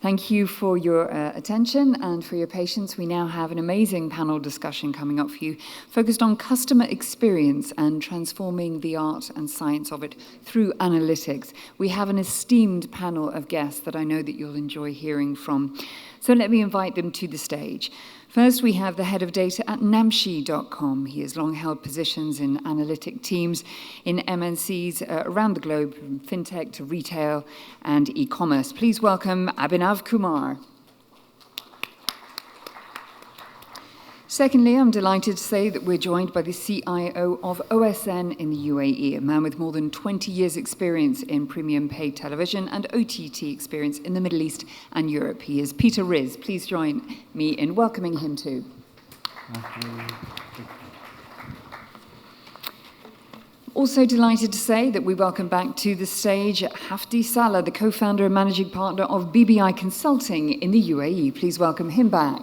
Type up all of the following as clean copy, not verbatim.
Thank you for your attention and for your patience. We now have an amazing panel discussion coming up for you, focused on customer experience and transforming the art and science of it through analytics. We have an esteemed panel of guests that I know that you'll enjoy hearing from. So let me invite them to the stage. First, we have the head of data at namshi.com. He has long held positions in analytic teams in MNCs around the globe, from fintech to retail and e-commerce. Please welcome Abhinav Kumar. Secondly, I'm delighted to say that we're joined by the CIO of OSN in the UAE, a man with more than 20 years' experience in premium paid television and OTT experience in the Middle East and Europe. He is Peter Riz. Please join me in welcoming him too. Also delighted to say that we welcome back to the stage Hafdi Salah, the co-founder and managing partner of BBI Consulting in the UAE. Please welcome him back.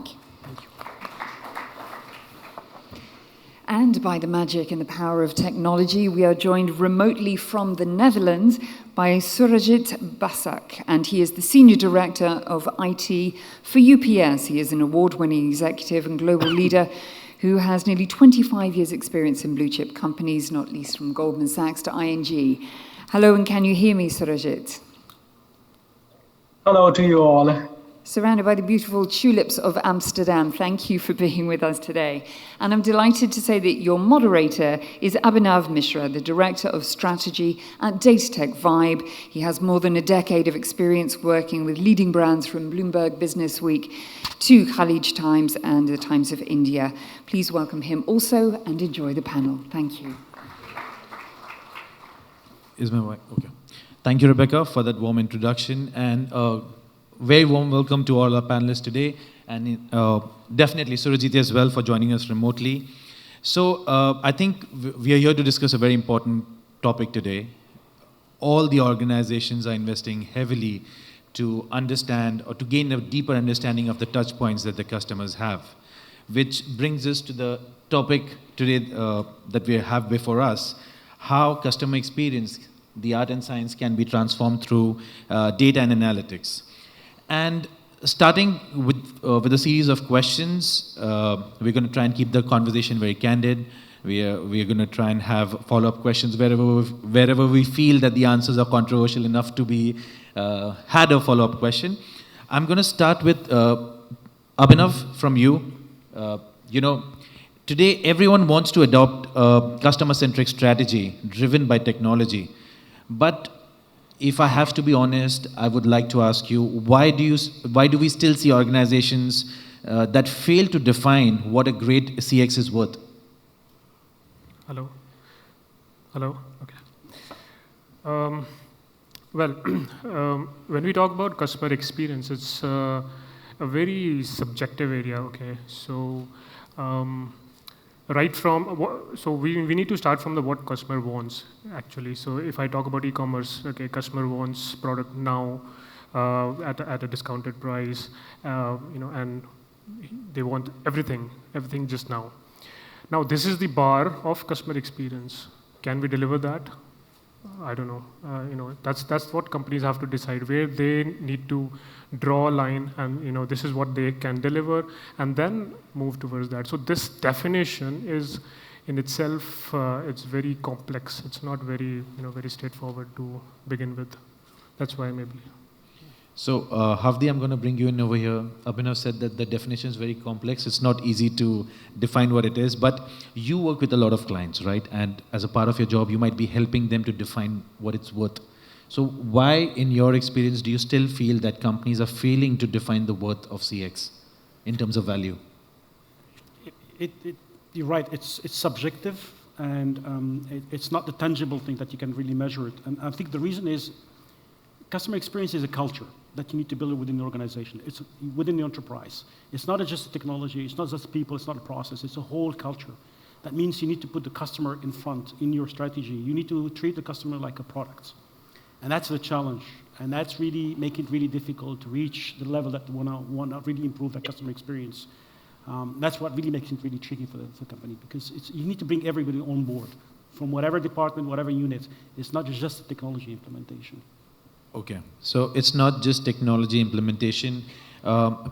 And by the magic and the power of technology, we are joined remotely from the Netherlands by Surajit Basak, and he is the Senior Director of IT for UPS. He is an award-winning executive and global leader who has nearly 25 years' experience in blue-chip companies, not least from Goldman Sachs to ING. Hello, and can you hear me, Surajit? Hello to you all. Surrounded by the beautiful tulips of Amsterdam. Thank you for being with us today. And I'm delighted to say that your moderator is Abhinav Mishra, the Director of Strategy at Datatech Vibe. He has more than a decade of experience working with leading brands from Bloomberg Business Week to Khalij Times and the Times of India. Please welcome him also and enjoy the panel. Thank you. Is my mic? Okay. Thank you, Rebecca, for that warm introduction. And very warm welcome to all our panelists today, and definitely Surajit as well for joining us remotely. So I think we are here to discuss a very important topic today. All the organizations are investing heavily to understand or to gain a deeper understanding of the touch points that the customers have, which brings us to the topic today that we have before us, how customer experience, the art and science, can be transformed through data and analytics. And starting with a series of questions, we're going to try and keep the conversation very candid. We are going to try and have follow-up questions wherever we feel that the answers are controversial enough to be had a follow-up question. I'm going to start with Abhinav from you. Today everyone wants to adopt a customer-centric strategy driven by technology, but if I have to be honest, I would like to ask you, why do we still see organizations that fail to define what a great CX is worth? Hello? Okay. When we talk about customer experience, it's a very subjective area, okay? So, we need to start from what customer wants, actually. So if I talk about e-commerce, okay, customer wants product now at a discounted price, and they want everything just now. Now this is the bar of customer experience. Can we deliver that? I don't know. That's what companies have to decide, where they need to draw a line, and this is what they can deliver, and then move towards that. So this definition is, in itself, it's very complex. It's not very straightforward to begin with. That's why maybe. So Hafdi, I'm going to bring you in over here. Abhinav said that the definition is very complex. It's not easy to define what it is, but you work with a lot of clients, right? And as a part of your job, you might be helping them to define what it's worth. So why, in your experience, do you still feel that companies are failing to define the worth of CX in terms of value? You're right, it's subjective, and it's not the tangible thing that you can really measure it. And I think the reason is customer experience is a culture that you need to build within the organization. It's within the enterprise. It's not just technology, it's not just people, it's not a process, it's a whole culture. That means you need to put the customer in front in your strategy. You need to treat the customer like a product. And that's the challenge. And that's really making it really difficult to reach the level that we want to really improve that customer experience. That's what really makes it really tricky for the company, because you need to bring everybody on board from whatever department, whatever unit. It's not just the technology implementation. Okay, so it's not just technology implementation.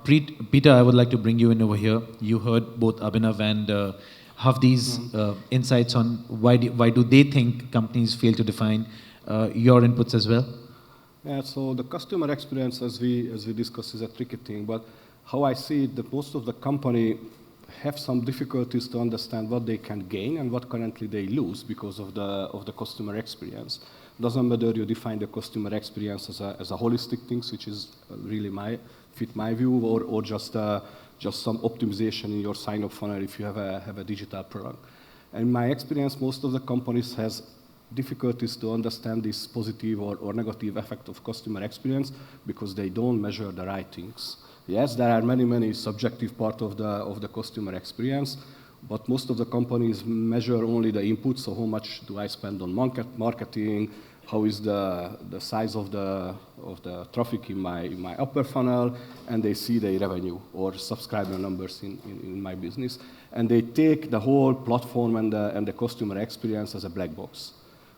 Peter, I would like to bring you in over here. You heard both Abhinav and Hafdi's insights on why do they think companies fail to define your inputs as well? Yeah, so the customer experience, as we discussed, is a tricky thing. But how I see it, that most of the company have some difficulties to understand what they can gain and what currently they lose because of the customer experience. Doesn't matter you define the customer experience as a holistic thing, which is really fit my view, or just some optimization in your sign-up funnel if you have a digital product. And in my experience, most of the companies has difficulties to understand this positive or negative effect of customer experience because they don't measure the right things. Yes, there are many subjective part of the customer experience, but most of the companies measure only the input. So how much do I spend on marketing? How is the size of the traffic in my upper funnel? And they see the revenue or subscriber numbers in my business. And they take the whole platform and the customer experience as a black box.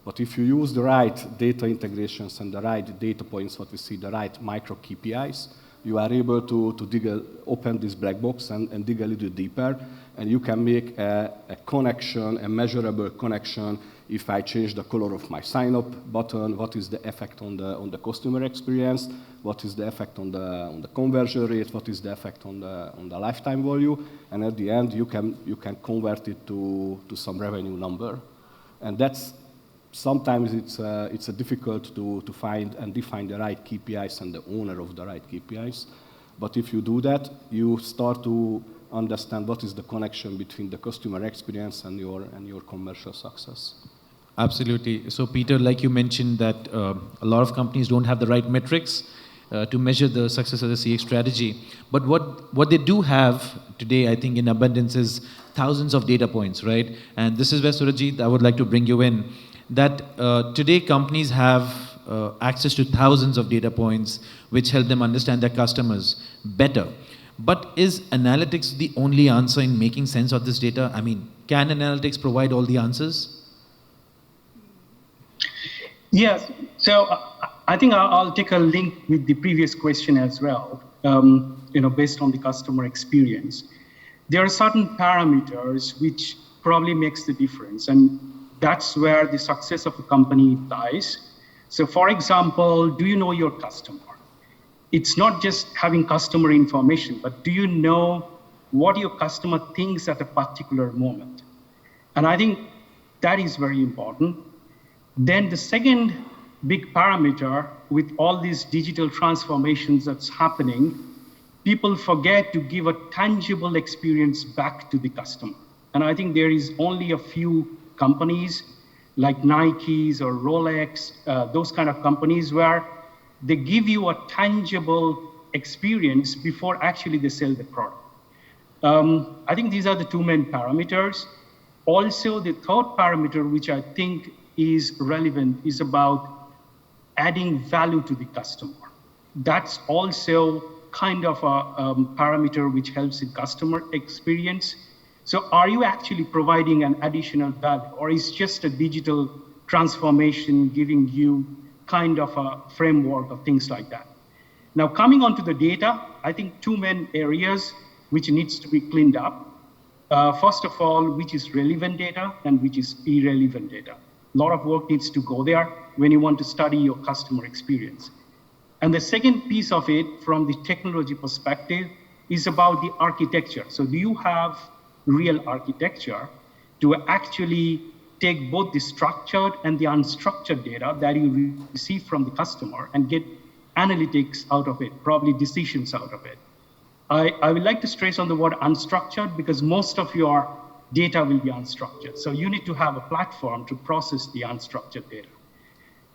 But if you use the right data integrations and the right data points, what we see, the right micro KPIs, you are able to open this black box and dig a little deeper, and you can make a connection, a measurable connection. If I change the color of my sign-up button, what is the effect on the customer experience? What is the effect on the conversion rate? What is the effect on the lifetime value? And at the end, you can convert it to some revenue number, and that's. Sometimes it's difficult to find and define the right KPIs and the owner of the right KPIs. But if you do that, you start to understand what is the connection between the customer experience and your commercial success. Absolutely. So Peter, like you mentioned that a lot of companies don't have the right metrics to measure the success of the CX strategy. But what they do have today, I think in abundance, is thousands of data points, right? And this is where, Surajit, I would like to bring you in. That today companies have access to thousands of data points which help them understand their customers better. But is analytics the only answer in making sense of this data? I mean, can analytics provide all the answers? Yes. So I think I'll take a link with the previous question as well, based on the customer experience. There are certain parameters which probably makes the difference, and that's where the success of a company lies. So for example, do you know your customer? It's not just having customer information, but do you know what your customer thinks at a particular moment? And I think that is very important. Then the second big parameter with all these digital transformations that's happening, people forget to give a tangible experience back to the customer. And I think there is only a few companies like Nike's or Rolex, those kind of companies where they give you a tangible experience before actually they sell the product. I think these are the two main parameters. Also, the third parameter, which I think is relevant, is about adding value to the customer. That's also kind of a parameter which helps in customer experience. So are you actually providing an additional value, or is just a digital transformation giving you kind of a framework of things like that? Now, coming on to the data, I think two main areas which needs to be cleaned up. First of all, which is relevant data and which is irrelevant data. A lot of work needs to go there when you want to study your customer experience. And the second piece of it, from the technology perspective, is about the architecture. So do you have real architecture to actually take both the structured and the unstructured data that you receive from the customer and get analytics out of it, probably decisions out of it? I would like to stress on the word unstructured because most of your data will be unstructured. So you need to have a platform to process the unstructured data.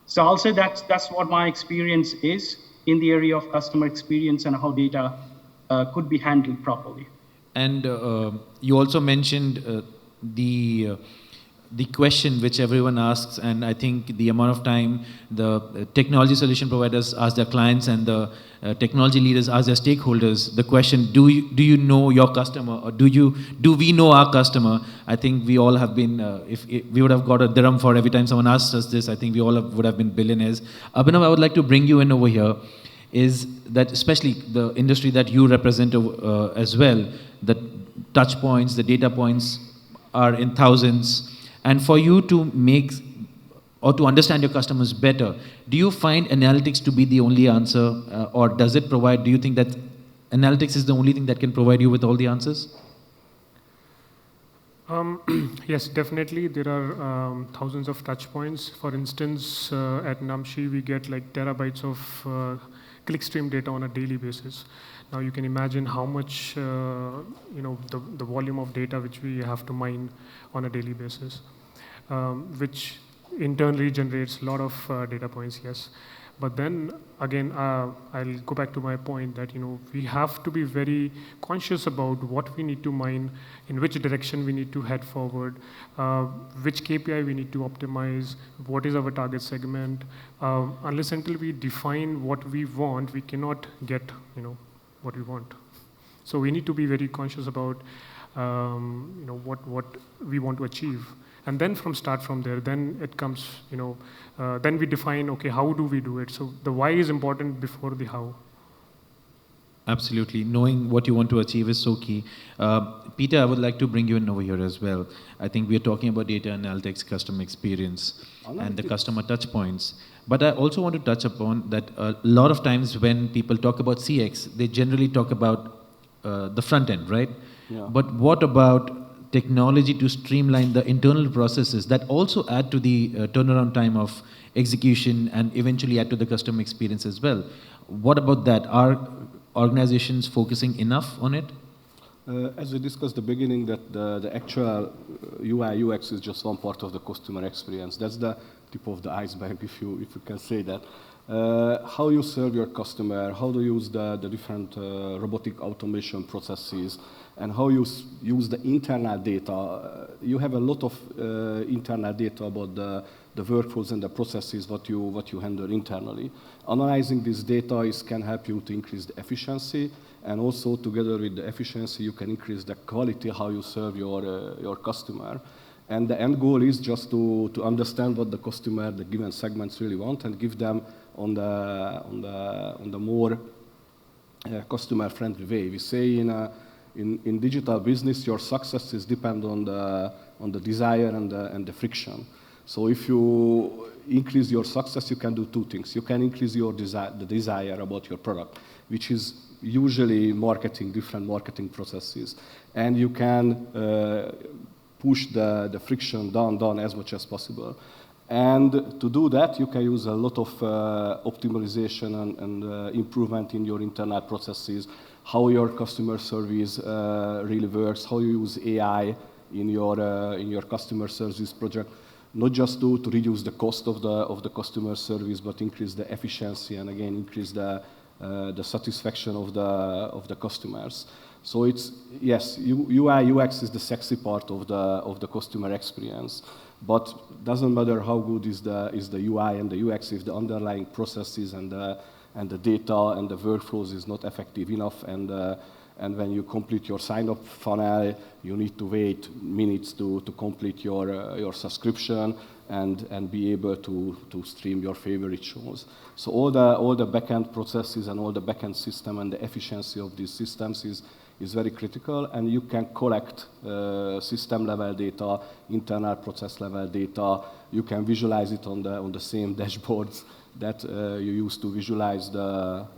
So I'll say that's what my experience is in the area of customer experience and how data could be handled properly. And you also mentioned the question which everyone asks, and I think the amount of time the technology solution providers ask their clients and the technology leaders ask their stakeholders, the question, do you know your customer, or do we know our customer? I think we all have been, if we would have got a dirham for every time someone asked us this, I think we all would have been billionaires. Abhinav, I would like to bring you in over here, is that especially the industry that you represent as well, the touch points, the data points are in thousands. And for you to make or to understand your customers better, do you find analytics to be the only answer, or does it provide, do you think that analytics is the only thing that can provide you with all the answers? Yes, definitely. There are thousands of touch points. For instance, at Namshi, we get like terabytes of clickstream data on a daily basis. Now you can imagine how much, the volume of data which we have to mine on a daily basis, which internally generates a lot of data points, yes. But then again, I'll go back to my point that, we have to be very conscious about what we need to mine, in which direction we need to head forward, which KPI we need to optimize, what is our target segment. Unless until we define what we want, we cannot get, what we want. So we need to be very conscious about, what we want to achieve. And then start from there, then it comes, then we define, okay, how do we do it? So the why is important before the how. Absolutely. Knowing what you want to achieve is so key. Peter, I would like to bring you in over here as well. I think we are talking about data analytics, customer experience, and the customer touch points. But I also want to touch upon that a lot of times when people talk about CX, they generally talk about the front end, right? Yeah. But what about technology to streamline the internal processes that also add to the turnaround time of execution and eventually add to the customer experience as well? What about that? Are organizations focusing enough on it? As we discussed at the beginning, that the actual UI UX is just one part of the customer experience. That's the tip of the iceberg, if you can say that. How you serve your customer, how to use the different robotic automation processes, and how you use the internal data. You have a lot of internal data about the workflows and the processes what you handle internally. Analyzing this data can help you to increase the efficiency, and also together with the efficiency you can increase the quality how you serve your customer. And the end goal is just to understand what the customer, the given segments really want, and give them on the more customer-friendly way. We say in digital business, your success is depend on the desire and the friction. So if you increase your success, you can do two things. You can increase the desire about your product, which is usually different marketing processes, and you can push the friction down as much as possible. And to do that, you can use a lot of optimization and improvement in your internal processes, how your customer service really works, how you use AI in your customer service project, not just to reduce the cost of the customer service, but increase the efficiency and again increase the satisfaction of the customers. So it's, yes, UI UX is the sexy part of the customer experience, but doesn't matter how good is the UI and the UX if the underlying processes and the data and the workflows is not effective enough, and when you complete your sign-up funnel, you need to wait minutes to complete your subscription and be able to stream your favorite shows. So all the backend processes and all the backend system and the efficiency of these systems is very critical, and you can collect system level data, internal process level data. You can visualize it on the same dashboards that you use to visualize the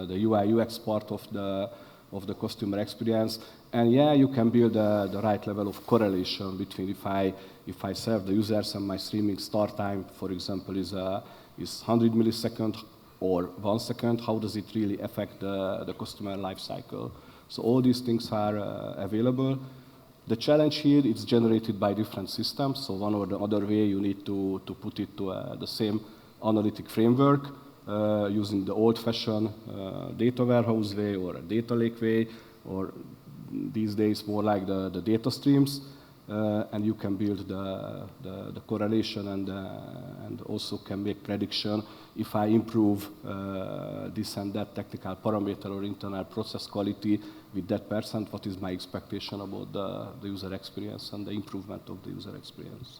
UI UX part of the customer experience. And yeah, you can build the right level of correlation between if I serve the users and my streaming start time, for example, is 100 milliseconds or 1 second, how does it really affect the customer life cycle? So all these things are available. The challenge here is generated by different systems. So one or the other way, you need to put it to the same analytic framework using the old-fashioned data warehouse way or a data lake way, or these days more like the data streams. and you can build the correlation and also can make prediction. If I improve this and that technical parameter or internal process quality with that %, what is my expectation about the user experience and the improvement of the user experience?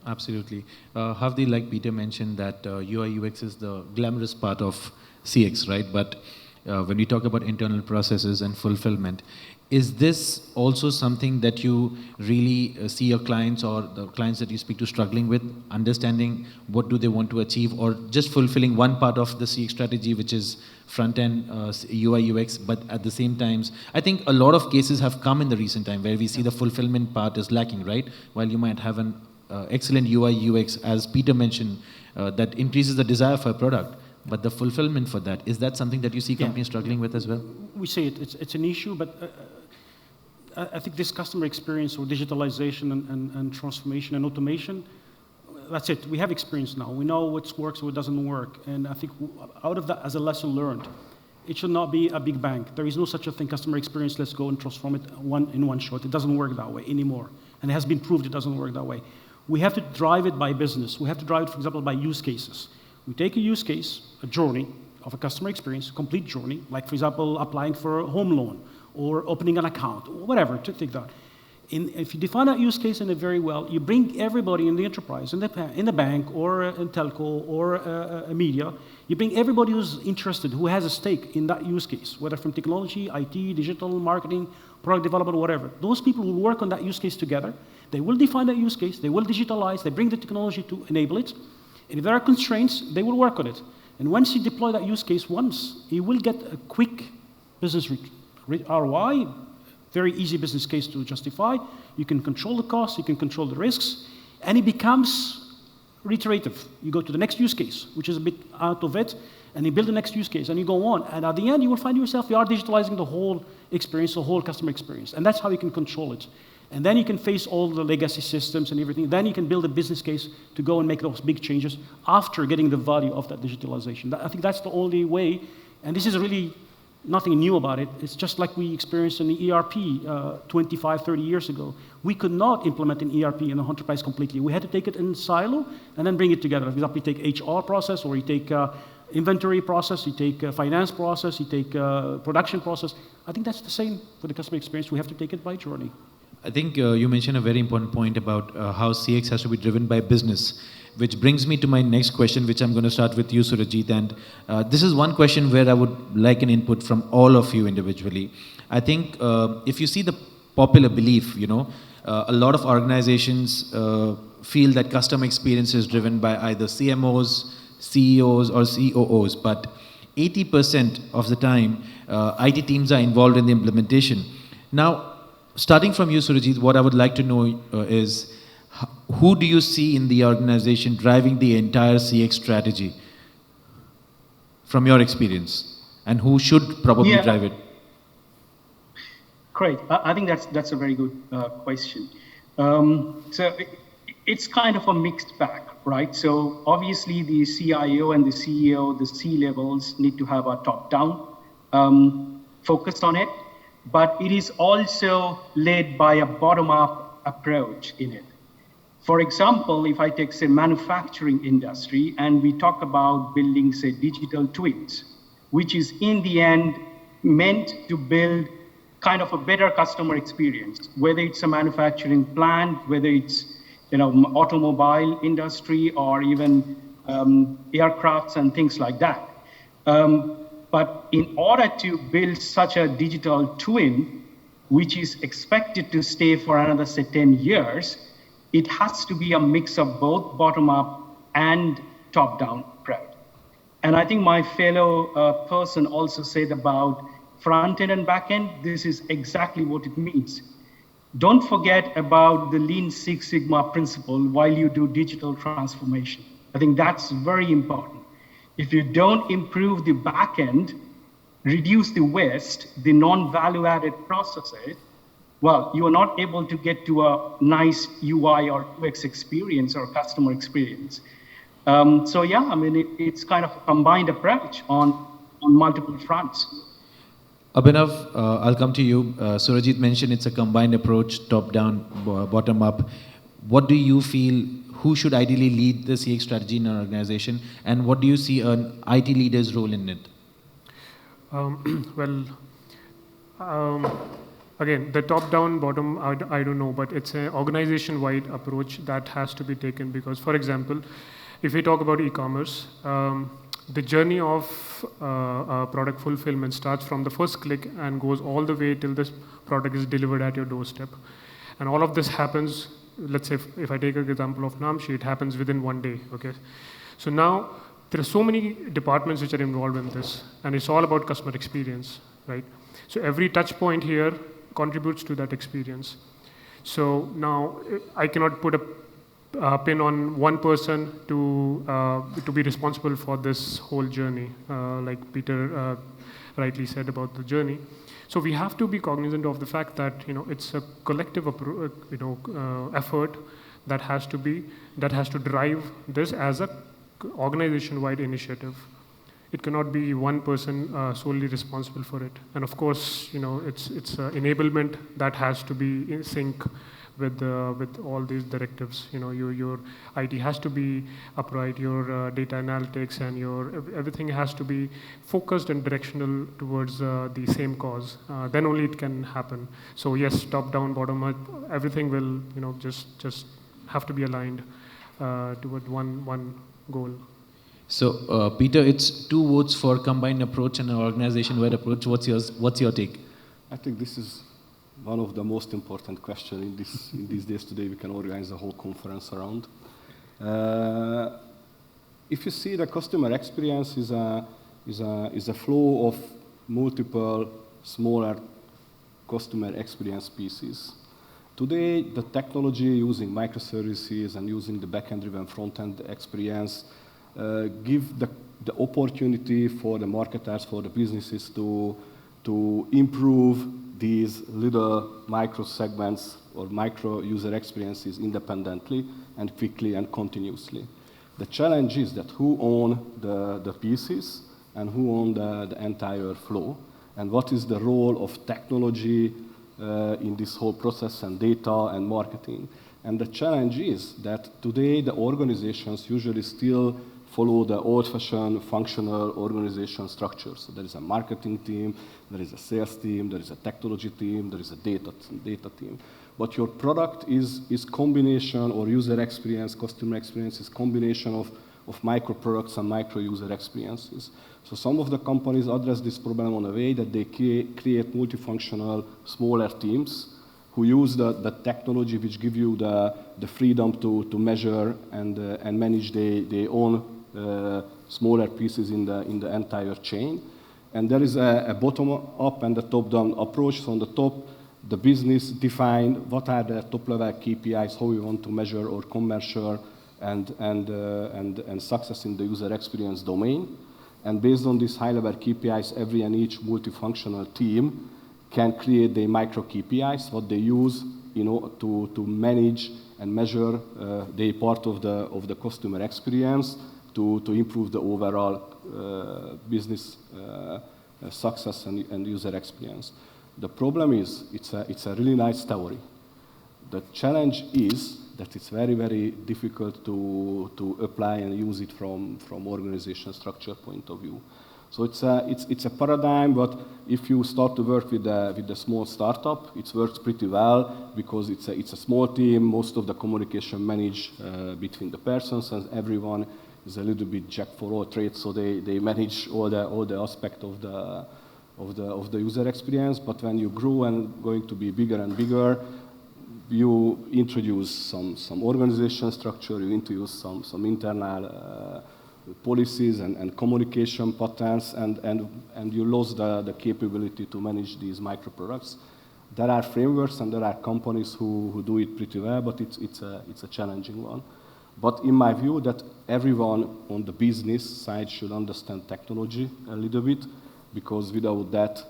Absolutely. Hafdi, like Peter mentioned, that UI UX is the glamorous part of CX, right? But when we talk about internal processes and fulfillment, is this also something that you really see your clients or the clients that you speak to struggling with, understanding what do they want to achieve, or just fulfilling one part of the CX strategy, which is front-end UI UX, but at the same times, I think a lot of cases have come in the recent time where we see the fulfillment part is lacking, right? While you might have an excellent UI UX, as Peter mentioned, that increases the desire for a product, but the fulfillment for that, is that something that you see companies struggling with as well? We say it's an issue, but I think this customer experience or digitalization and transformation and automation, that's it. We have experience now. We know what works, what doesn't work. And I think out of that, as a lesson learned, it should not be a big bang. There is no such a thing, customer experience, let's go and transform it in one shot. It doesn't work that way anymore. And it has been proved it doesn't work that way. We have to drive it by business. We have to drive it, for example, by use cases. We take a use case, a journey of a customer experience, complete journey, like, for example, applying for a home loan or opening an account, or whatever, to take that. If you define that use case in it very well, you bring everybody in the enterprise, in the bank, or in telco, or a media, you bring everybody who's interested, who has a stake in that use case, whether from technology, IT, digital, marketing, product development, whatever. Those people will work on that use case together. They will define that use case, they will digitalize, they bring the technology to enable it, and if there are constraints, they will work on it. And once you deploy that use case once, you will get a quick business ROI, very easy business case to justify. You can control the costs, you can control the risks, and it becomes reiterative. You go to the next use case, which is a bit out of it, and you build the next use case, and you go on. And at the end, you will find yourself, you are digitalizing the whole experience, the whole customer experience. And that's how you can control it. And then you can face all the legacy systems and everything. Then you can build a business case to go and make those big changes after getting the value of that digitalization. I think that's the only way. And this is really nothing new about it. It's just like we experienced in the ERP 25, 30 years ago. We could not implement an ERP in a enterprise completely. We had to take it in silo and then bring it together. For example, you take HR process, or you take inventory process, you take finance process, you take production process. I think that's the same for the customer experience. We have to take it by journey. I think you mentioned a very important point about how CX has to be driven by business, which brings me to my next question, which I'm going to start with you, Surajit. And this is one question where I would like an input from all of you individually. I think if you see the popular belief, a lot of organizations feel that customer experience is driven by either CMOs, CEOs, or COOs, but 80% of the time, IT teams are involved in the implementation. Now, starting from you, Surajit, what I would like to know is, who do you see in the organization driving the entire CX strategy from your experience, and who should probably drive it? Great. I think that's a very good question. So it's kind of a mixed bag, right? So obviously the CIO and the CEO, the C-levels need to have a top-down focus on it, but it is also led by a bottom-up approach in it. For example, if I take, say, manufacturing industry, and we talk about building, say, digital twins, which is in the end meant to build kind of a better customer experience, whether it's a manufacturing plant, whether it's automobile industry, or even aircrafts and things like that. But in order to build such a digital twin, which is expected to stay for another, say, 10 years, it has to be a mix of both bottom-up and top-down approach. And I think my fellow person also said about front-end and back-end. This is exactly what it means. Don't forget about the Lean Six Sigma principle while you do digital transformation. I think that's very important. If you don't improve the back-end, reduce the waste, the non-value-added processes, well, you are not able to get to a nice UI or UX experience or customer experience. So yeah, I mean, it's kind of a combined approach on multiple fronts. Abhinav, I'll come to you. Surajit mentioned it's a combined approach, top-down, bottom-up. What do you feel, who should ideally lead the CX strategy in an organization, and what do you see an IT leader's role in it? Again, the top-down, bottom, I don't know, but it's an organization-wide approach that has to be taken because, for example, if we talk about e-commerce, the journey of product fulfillment starts from the first click and goes all the way till this product is delivered at your doorstep. And all of this happens, let's say if I take an example of Namshi, it happens within 1 day, okay? So now there are so many departments which are involved in this, and it's all about customer experience, right? So every touch point here contributes to that experience. So now I cannot put a pin on one person to be responsible for this whole journey, like Peter rightly said about the journey. So we have to be cognizant of the fact that it's a collective effort that has to drive this as a organization-wide initiative. It cannot be one person solely responsible for it. And of course, it's enablement that has to be in sync with all these directives. Your IT has to be upright, your data analytics and your everything has to be focused and directional towards the same cause. Then only it can happen. So yes, top down, bottom up, everything will just have to be aligned toward one goal. So Peter, it's 2 votes for combined approach and an organization-wide approach. What's your take? I think this is one of the most important questions in these days. Today we can organize a whole conference around. If you see, the customer experience is a flow of multiple smaller customer experience pieces. Today, the technology using microservices and using the backend-driven front-end experience give the opportunity for the marketers, for the businesses to improve these little micro segments or micro user experiences independently and quickly and continuously. The challenge is that who own the pieces and who own the entire flow, and what is the role of technology in this whole process and data and marketing. And the challenge is that today the organizations usually still follow the old-fashioned functional organization structure. So there is a marketing team, there is a sales team, there is a technology team, there is a data team. But your product is combination, or user experience, customer experience is combination of micro products and micro user experiences. So some of the companies address this problem in a way that they create multifunctional smaller teams who use the technology which give you the freedom to measure and manage their own smaller pieces in the entire chain. And there is a bottom-up and a top-down approach. So on the top, the business define what are the top-level KPIs, how we want to measure our commercial and success in the user experience domain. And based on these high-level KPIs, every and each multifunctional team can create the micro KPIs, what they use to manage and measure the part of the customer experience to improve the overall business success and user experience. The problem is it's a really nice theory. The challenge is that it's very, very difficult to apply and use it from organization structure point of view. So it's a paradigm, but if you start to work with the small startup, it works pretty well because it's a small team. Most of the communication managed between the persons, and everyone is a little bit jack for all trades, so they manage all the aspect of the user experience. But when you grow and going to be bigger and bigger, you introduce some organization structure, you introduce some internal policies and communication patterns, and you lose the capability to manage these micro products. There are frameworks and there are companies who do it pretty well, but it's a challenging one. But in my view, that everyone on the business side should understand technology a little bit, because without that,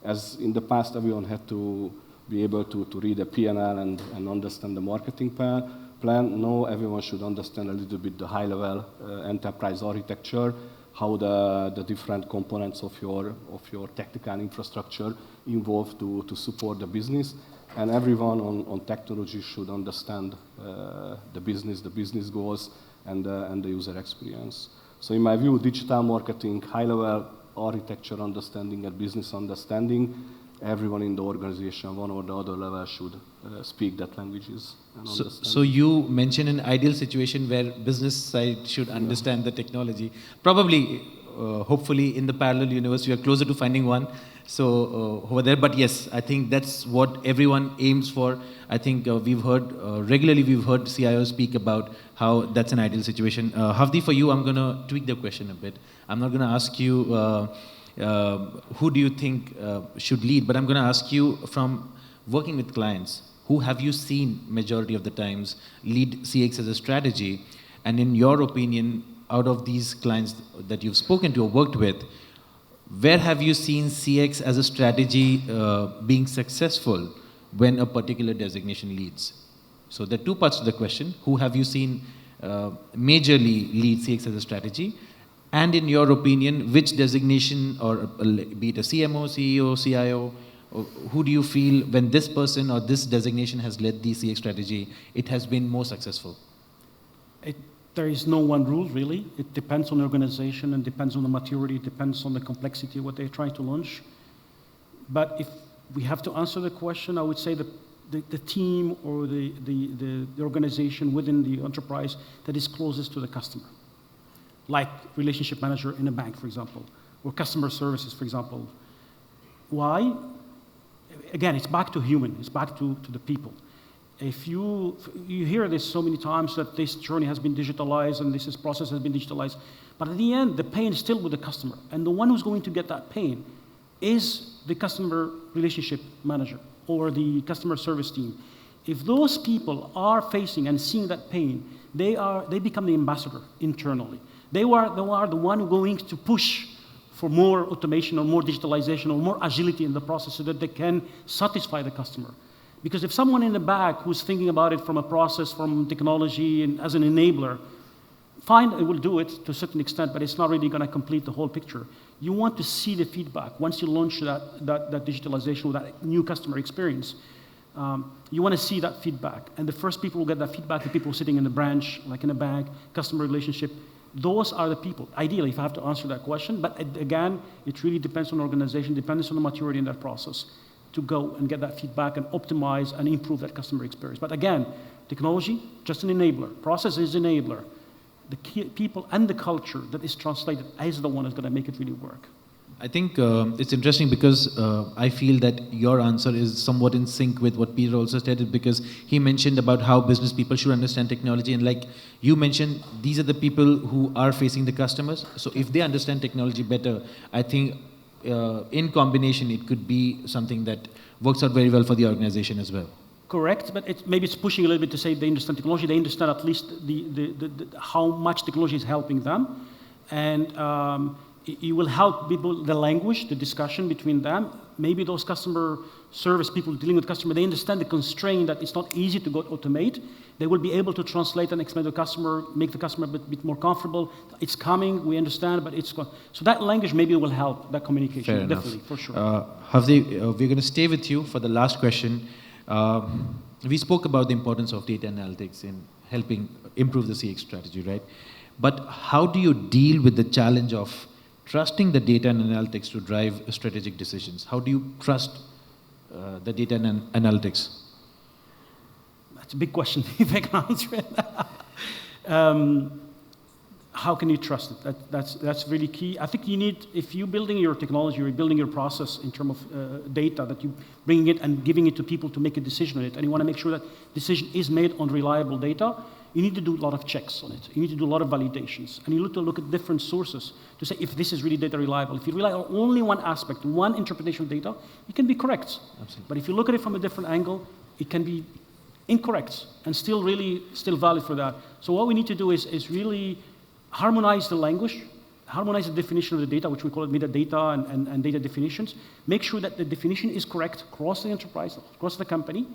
as in the past, everyone had to be able to read a P&L and understand the marketing plan. Now everyone should understand a little bit the high-level enterprise architecture how the different components of your technical infrastructure involved to support the business. And everyone on technology should understand the business goals, and the user experience. So in my view, digital marketing, high-level architecture understanding and business understanding, everyone in the organization, one or the other level, should speak that languages and understand. So you mentioned an ideal situation where business side should understand the technology. Probably, hopefully, in the parallel universe, we are closer to finding one. So over there, but yes, I think that's what everyone aims for. I think we've heard regularly, we've heard CIOs speak about how that's an ideal situation. Hafdi, for you, I'm going to tweak the question a bit. I'm not going to ask you who do you think should lead, but I'm going to ask you, from working with clients, who have you seen majority of the times lead CX as a strategy? And in your opinion, out of these clients that you've spoken to or worked with, where have you seen CX as a strategy being successful when a particular designation leads? So there are two parts to the question. Who have you seen majorly lead CX as a strategy? And in your opinion, which designation, or be it a CMO, CEO, CIO, who do you feel when this person or this designation has led the CX strategy, it has been more successful? There is no one rule, really. It depends on the organization and depends on the maturity, it depends on the complexity of what they're trying to launch. But if we have to answer the question, I would say the team or the organization within the enterprise that is closest to the customer, like relationship manager in a bank, for example, or customer services, for example. Why? Again, it's back to human, it's back to the people. If you hear this so many times that this journey has been digitalized and this process has been digitalized, but at the end, the pain is still with the customer. And the one who's going to get that pain is the customer relationship manager or the customer service team. If those people are facing and seeing that pain, they become the ambassador internally. They are the one going to push for more automation or more digitalization or more agility in the process so that they can satisfy the customer. Because if someone in the back who's thinking about it from a process, from technology, and as an enabler, fine, it will do it to a certain extent, but it's not really going to complete the whole picture. You want to see the feedback. Once you launch that digitalization or that new customer experience, you want to see that feedback. And the first people who get that feedback are people sitting in the branch, like in a bank, customer relationship. Those are the people, ideally, if I have to answer that question. But again, it really depends on the organization, depends on the maturity in that process, to go and get that feedback and optimize and improve that customer experience. But again, technology, just an enabler. Process is an enabler. The key people and the culture that is translated is the one that's going to make it really work. I think it's interesting because I feel that your answer is somewhat in sync with what Peter also stated, because he mentioned about how business people should understand technology, and like you mentioned, these are the people who are facing the customers. So if they understand technology better, I think in combination, it could be something that works out very well for the organization as well. Correct, but maybe it's pushing a little bit to say they understand technology. They understand at least how much technology is helping them, and it will help people, the language, the discussion between them. Maybe those customer service people dealing with customer, they understand the constraint that it's not easy to go automate. They will be able to translate and explain to the customer, make the customer a bit more comfortable. It's coming, we understand, but it's gone. So that language maybe will help that communication. Fair definitely, enough. for sure. Hafdi, we're going to stay with you for the last question. We spoke about the importance of data analytics in helping improve the CX strategy, right? But how do you deal with the challenge of trusting the data and analytics to drive strategic decisions? How do you trust the data and analytics? That's a big question, if I can answer it. How can you trust it? That's really key. I think you need, if you're building your technology or you're building your process in terms of data, that you bring it and giving it to people to make a decision on it, and you want to make sure that decision is made on reliable data, you need to do a lot of checks on it. You need to do a lot of validations. And you need to look at different sources to say if this is really data reliable. If you rely on only one aspect, one interpretation of data, it can be correct. Absolutely. But if you look at it from a different angle, it can be incorrect and still valid for that. So what we need to do is really harmonize the language, harmonize the definition of the data, which we call it metadata and data definitions. Make sure that the definition is correct across the enterprise, across the company.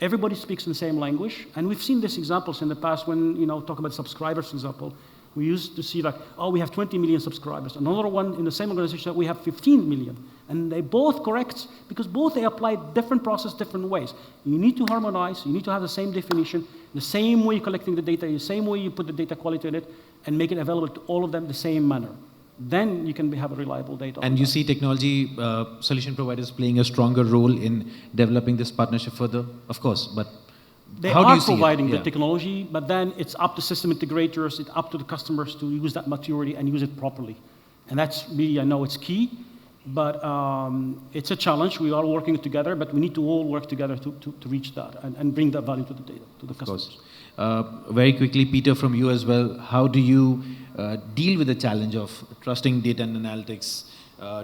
Everybody speaks the same language, and we've seen these examples in the past when, talk about subscribers, for example. We used to see like, oh, we have 20 million subscribers. Another one in the same organization, we have 15 million. And they both correct, because both they apply different process, different ways. You need to harmonize, you need to have the same definition, the same way you're collecting the data, the same way you put the data quality in it, and make it available to all of them the same manner. Then you can have a reliable data. And you see technology solution providers playing a stronger role in developing this partnership further? Of course, but they how do are you see providing it? the Yeah. technology, but then it's up to system integrators, it's up to the customers to use that maturity and use it properly. And that's really, I know it's key, but it's a challenge. We are working together, but we need to all work together to reach that and bring that value to the data, to the customers. Very quickly, Peter, from you as well, how do you deal with the challenge of trusting data and analytics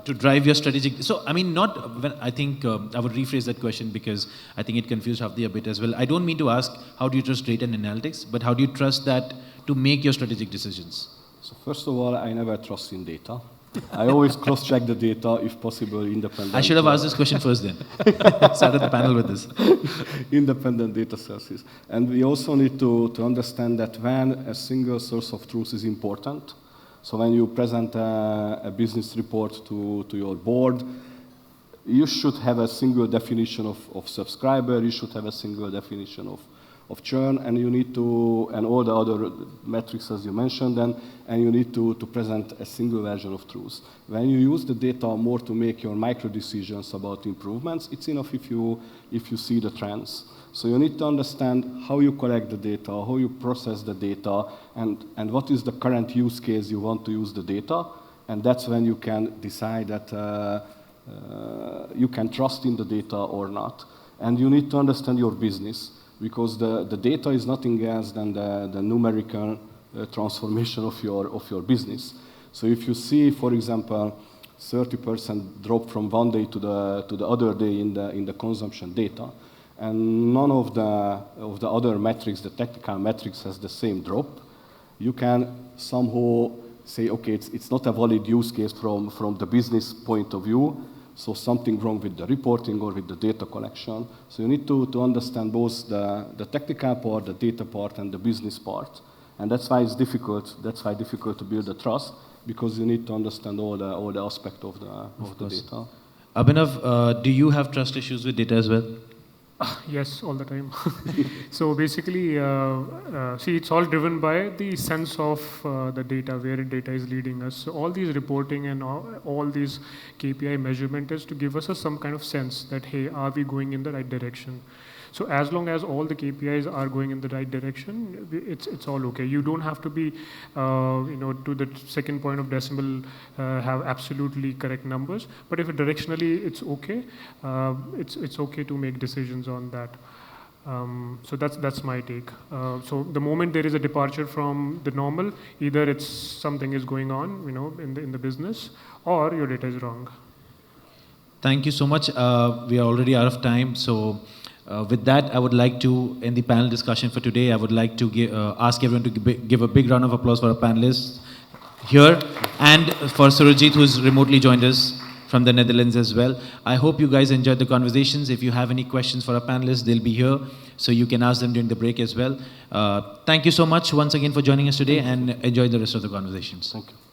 to drive your strategic? So, I mean, I think I would rephrase that question because I think it confused Hafdi a bit as well. I don't mean to ask how do you trust data and analytics, but how do you trust that to make your strategic decisions? So first of all, I never trust in data. I always cross-check the data, if possible, independent. I should have asked this question first then. Started the panel with this. Independent data sources. And we also need to understand that when a single source of truth is important, so when you present a business report to your board, you should have a single definition of subscriber, you should have a single definition of churn, and you need to, and all the other metrics as you mentioned, and you need to present a single version of truth. When you use the data more to make your micro decisions about improvements, it's enough if you see the trends. So you need to understand how you collect the data, how you process the data, and what is the current use case you want to use the data, and that's when you can decide that you can trust in the data or not. And you need to understand your business, because the data is nothing else than the numerical transformation of your business. So if you see, for example, 30% drop from one day to the other day in the consumption data, and none of the other metrics, the technical metrics, has the same drop, you can somehow say, okay, it's not a valid use case from the business point of view. So something wrong with the reporting or with the data collection. So you need to understand both the technical part, the data part, and the business part. And that's why it's difficult. That's why it's difficult to build the trust, because you need to understand all the aspects of the data. Abhinav, do you have trust issues with data as well? Yes, all the time. So basically, see, it's all driven by the sense of the data, where data is leading us. So all these reporting and all these KPI measurement is to give us some kind of sense that, hey, are we going in the right direction? So as long as all the KPIs are going in the right direction, it's all okay. You don't have to be, to the second point of decimal, have absolutely correct numbers. But if directionally it's okay, it's okay to make decisions on that. So that's my take. So the moment there is a departure from the normal, either it's something is going on, in the business, or your data is wrong. Thank you so much. We are already out of time, so. With that, I would like to end the panel discussion for today. I would like to ask everyone to give a big round of applause for our panelists here, and for Surajit, who's remotely joined us from the Netherlands as well. I hope you guys enjoyed the conversations. If you have any questions for our panelists, they'll be here, so you can ask them during the break as well. Thank you so much once again for joining us today, and enjoy the rest of the conversations. Thank you.